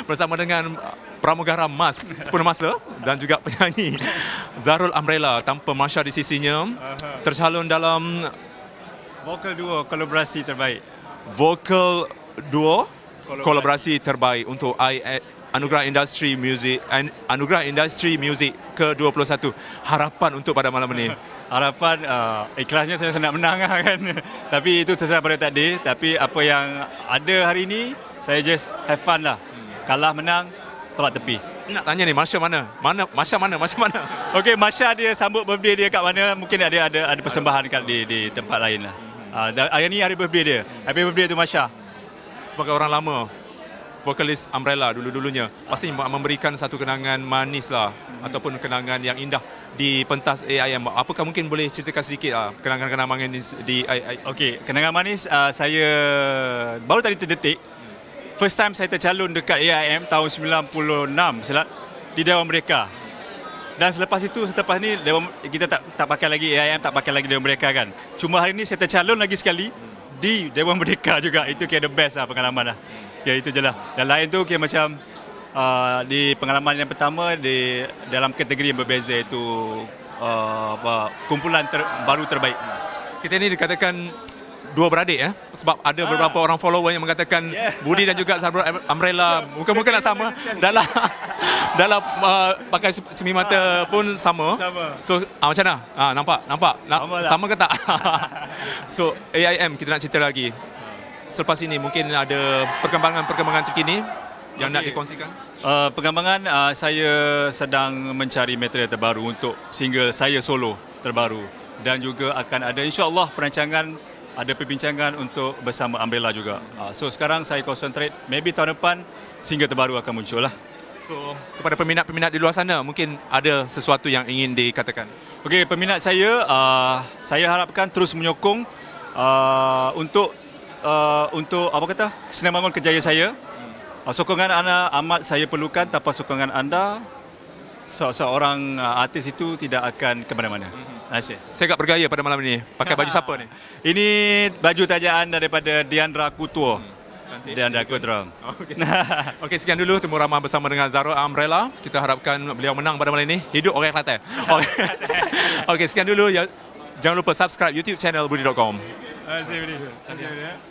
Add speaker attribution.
Speaker 1: bersama dengan pramugara Mas Sempurna Masa dan juga penyanyi Zarul Umbrella tanpa Masya di sisinya, tercalon dalam
Speaker 2: Vokal duo kolaborasi terbaik.
Speaker 1: Vokal duo kolaborasi terbaik untuk Anugerah Industri Music ke-21. Harapan untuk pada malam ini.
Speaker 2: Harapan ikhlasnya saya nak menang kan. Tapi itu terserah pada takdir. Tapi apa yang ada hari ini, saya just have fun lah. Kalah menang, tolak tepi.
Speaker 1: Nak tanya ni, Masya mana? Masya mana?
Speaker 2: Okey, Masya dia sambut birthday dia kat mana? Mungkin ada persembahan kat di tempat lain lah. Hari ni hari birthday dia. Happy birthday tu Masya.
Speaker 1: Sebagai orang lama, vokalis Umbrella dulu-dulunya, pasti memberikan satu kenangan manis lah, ataupun kenangan yang indah di pentas AIM. Apakah mungkin boleh ceritakan sedikit kenangan-kenangan manis di AIM?
Speaker 2: Okey, kenangan manis saya baru tadi terdetik. First time saya tercalon dekat AIM tahun 96 di Dewan Merdeka. Dan selepas ni kita tak pakai lagi AIM, tak pakai lagi Dewan Merdeka kan. Cuma hari ni saya tercalon lagi sekali di Dewan Merdeka juga. Itu kira the best lah pengalaman lah. Ya itu je lah. Dan lain tu kira macam di pengalaman yang pertama dalam kategori yang berbeza, itu kumpulan baru terbaik.
Speaker 1: Kita ni dikatakan dua beradik ya, sebab ada beberapa orang follower yang mengatakan Budi dan juga Zarul Umbrella muka-muka nak sama dalam pakai cermin mata pun sama. So macam mana? Nampak sama ke tak? So AIM kita nak cerita lagi. Selepas ini mungkin ada perkembangan terkini yang nak dikongsikan.
Speaker 2: Perkembangan saya sedang mencari material terbaru untuk single saya solo terbaru, dan juga akan ada insya-Allah perancangan, ada perbincangan untuk bersama Umbrella juga. So sekarang saya concentrate, maybe tahun depan single terbaru akan muncul lah.
Speaker 1: So kepada peminat-peminat di luar sana, mungkin ada sesuatu yang ingin dikatakan.
Speaker 2: Okey, peminat saya harapkan terus menyokong untuk senang bangun kerjaya saya. Sokongan anda amat saya perlukan. Tanpa sokongan anda, seorang artis itu tidak akan ke mana-mana.
Speaker 1: Saya agak bergaya pada malam ini. Pakai baju siapa ni?
Speaker 2: Ini baju tajaan daripada Diandra Kutua. Diandra Kutua.
Speaker 1: Okey, sekian dulu Temu Ramah bersama dengan Zarul Umbrella. Kita harapkan beliau menang pada malam ini. Hidup orang Kelantan. Okey, sekian dulu. Jangan lupa subscribe YouTube channel Budi.com.
Speaker 2: Terima kasih Budi.